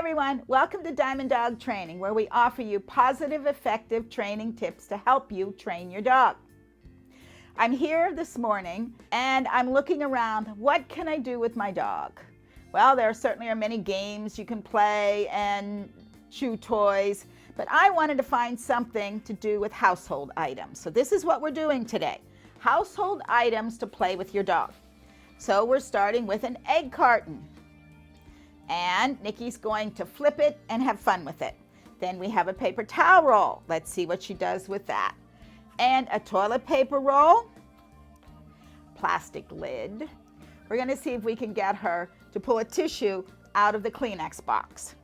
everyone, welcome to Diamond Dog Training, where we offer you positive, effective training tips to help you train your dog. I'm here this morning and I'm looking around, what can I do with my dog? Well, there certainly are many games you can play and chew toys, but I wanted to find something to do with household items. So this is what we're doing today, household items to play with your dog. So we're starting with an egg carton. And Nikki's going to flip it and have fun with it. Then we have a paper towel roll. Let's see what she does with that. And a toilet paper roll, plastic lid. We're going to see if we can get her to pull a tissue out of the Kleenex box.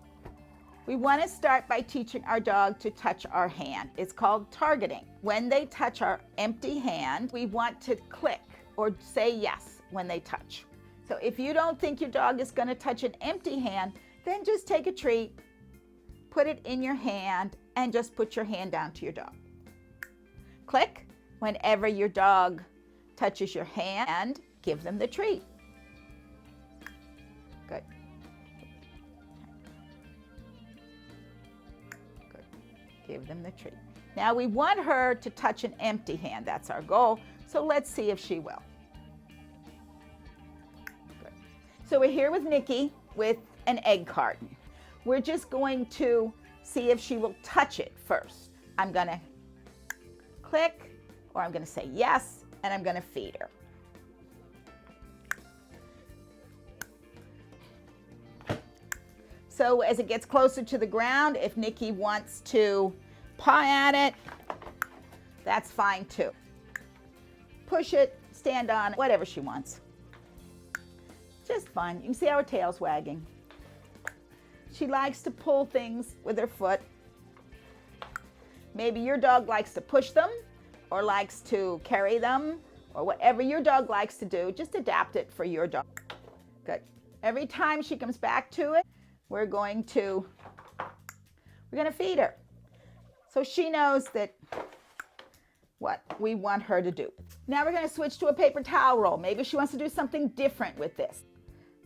We want to start by teaching our dog to touch our hand. It's called targeting. When they touch our empty hand, we want to click or say yes when they touch. So if you don't think your dog is going to touch an empty hand, then just take a treat, put it in your hand, and just put your hand down to your dog. Click whenever your dog touches your hand and give them the treat. Good. Good. Give them the treat. Now we want her to touch an empty hand. That's our goal. So let's see if she will. So we're here with Nikki with an egg carton. We're just going to see if she will touch it first. I'm going to click, or I'm going to say yes, and I'm going to feed her. So as it gets closer to the ground, if Nikki wants to paw at it, that's fine too. Push it, stand on it, whatever she wants. Just fun. You can see how her tail's wagging. She likes to pull things with her foot. Maybe your dog likes to push them or likes to carry them, or whatever your dog likes to do, just adapt it for your dog. Good. Every time she comes back to it, we're going to feed her. So she knows that what we want her to do. Now we're going to switch to a paper towel roll. Maybe she wants to do something different with this.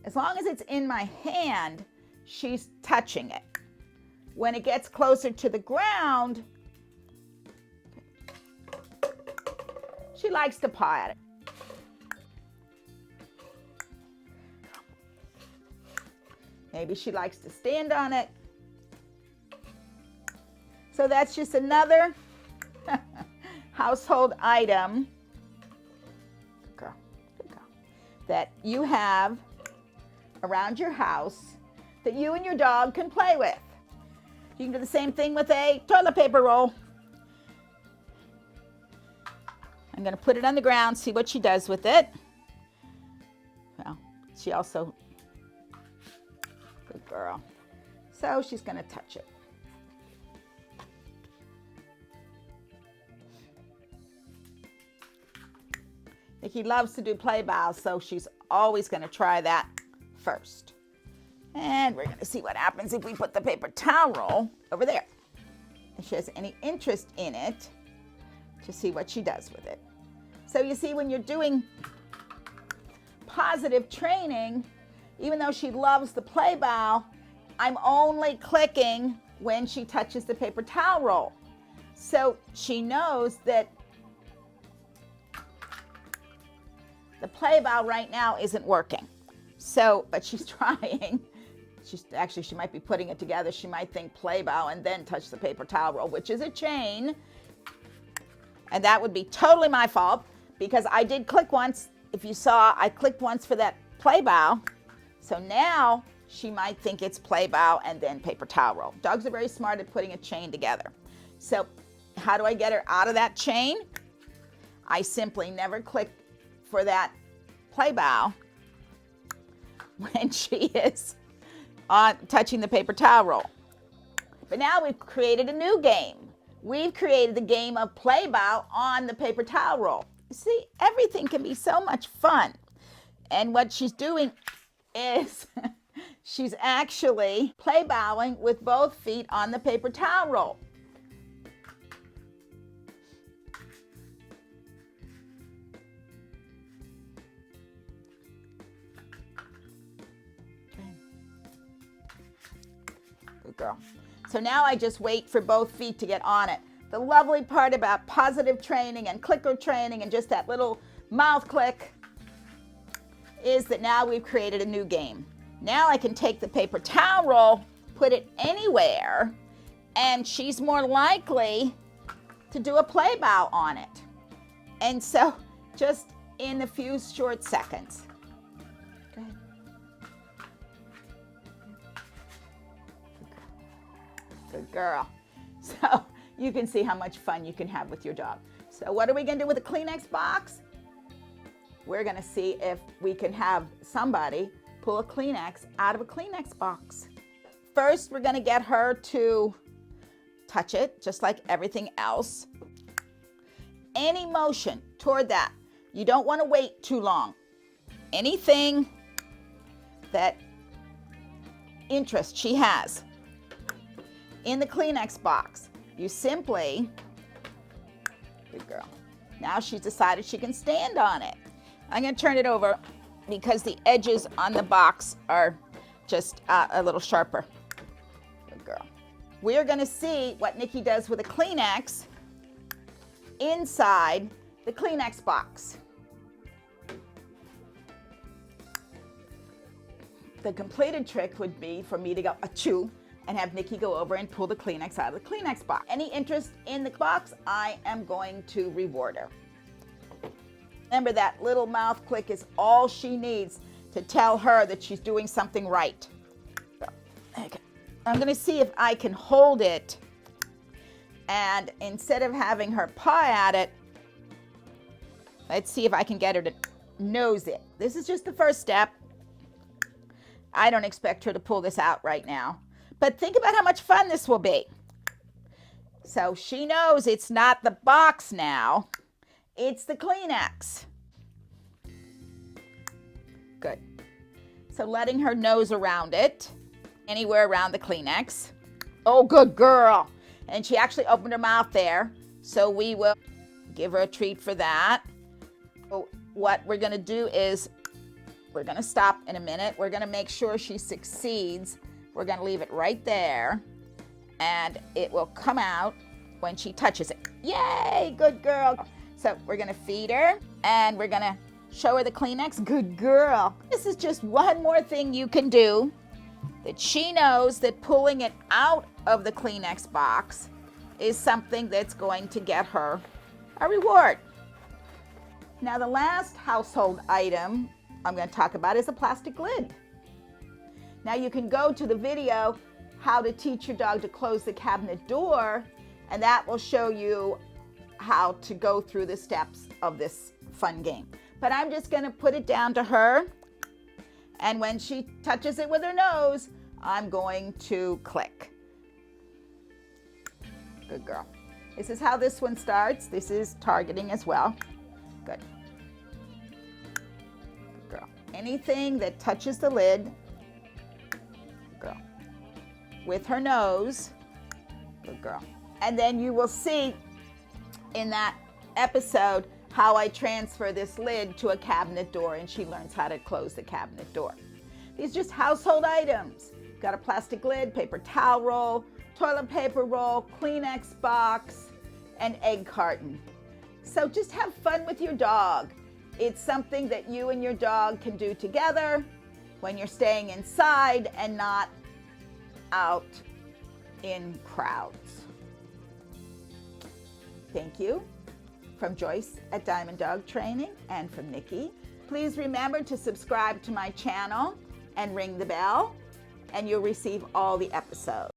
As long as it's in my hand, she's touching it. When it gets closer to the ground, she likes to paw at it. Maybe she likes to stand on it. So that's just another household item, good girl, that you have around your house that you and your dog can play with. You can do the same thing with a toilet paper roll. I'm going to put it on the ground, see what she does with it. Well, she also, good girl. So she's going to touch it. Nikki loves to do play bows, so she's always going to try that first. And we're going to see what happens if we put the paper towel roll over there. If she has any interest in it, to see what she does with it. So you see, when you're doing positive training, even though she loves the play bow, I'm only clicking when she touches the paper towel roll. So she knows that the play bow right now isn't working. So, but she's trying. She might be putting it together. She might think play bow and then touch the paper towel roll, which is a chain. And that would be totally my fault because I did click once. If you saw, I clicked once for that play bow. So now she might think it's play bow and then paper towel roll. Dogs are very smart at putting a chain together. So how do I get her out of that chain? I simply never click for that play bow when she is touching the paper towel roll. But now we've created a new game. We've created the game of play bow on the paper towel roll. You see, everything can be so much fun. And what she's doing is she's actually play bowing with both feet on the paper towel roll. girl. So now I just wait for both feet to get on it. The lovely part about positive training and clicker training and just that little mouth click is that now we've created a new game. Now I can take the paper towel roll, put it anywhere, and she's more likely to do a play bow on it. And so just in a few short seconds. Go ahead. Good girl. So you can see how much fun you can have with your dog. So what are we gonna do with a Kleenex box? We're gonna see if we can have somebody pull a Kleenex out of a Kleenex box. First, we're gonna get her to touch it, just like everything else. Any motion toward that. You don't wanna wait too long. Anything that interest she has in the Kleenex box, you simply, good girl. Now she's decided she can stand on it. I'm gonna turn it over because the edges on the box are just a little sharper. Good girl. We're gonna see what Nikki does with a Kleenex inside the Kleenex box. The completed trick would be for me to go achoo and have Nikki go over and pull the Kleenex out of the Kleenex box. Any interest in the box, I am going to reward her. Remember, that little mouth click is all she needs to tell her that she's doing something right. Okay. I'm gonna see if I can hold it, and instead of having her paw at it, let's see if I can get her to nose it. This is just the first step. I don't expect her to pull this out right now, but think about how much fun this will be. So she knows it's not the box now, it's the Kleenex. Good. So letting her nose around it, anywhere around the Kleenex. Oh, good girl. And she actually opened her mouth there, so we will give her a treat for that. So what we're gonna do is, we're gonna stop in a minute. We're gonna make sure she succeeds. We're gonna leave it right there, and it will come out when she touches it. Yay, good girl. So we're gonna feed her, and we're gonna show her the Kleenex. Good girl. This is just one more thing you can do that she knows that pulling it out of the Kleenex box is something that's going to get her a reward. Now, the last household item I'm going to talk about is a plastic lid. Now, you can go to the video, How to Teach Your Dog to Close the Cabinet Door, and that will show you how to go through the steps of this fun game. But I'm just going to put it down to her, and when she touches it with her nose, I'm going to click. Good girl. This is how this one starts. This is targeting as well. Good. Good girl. Anything that touches the lid, good girl, with her nose, good girl. And then you will see in that episode how I transfer this lid to a cabinet door, and she learns how to close the cabinet door. These are just household items. Got a plastic lid, paper towel roll, toilet paper roll, Kleenex box, and egg carton. So just have fun with your dog. It's something that you and your dog can do together when you're staying inside and not out in crowds. Thank you. From Joyce at Diamond Dog Training and from Nikki. Please remember to subscribe to my channel and ring the bell, and you'll receive all the episodes.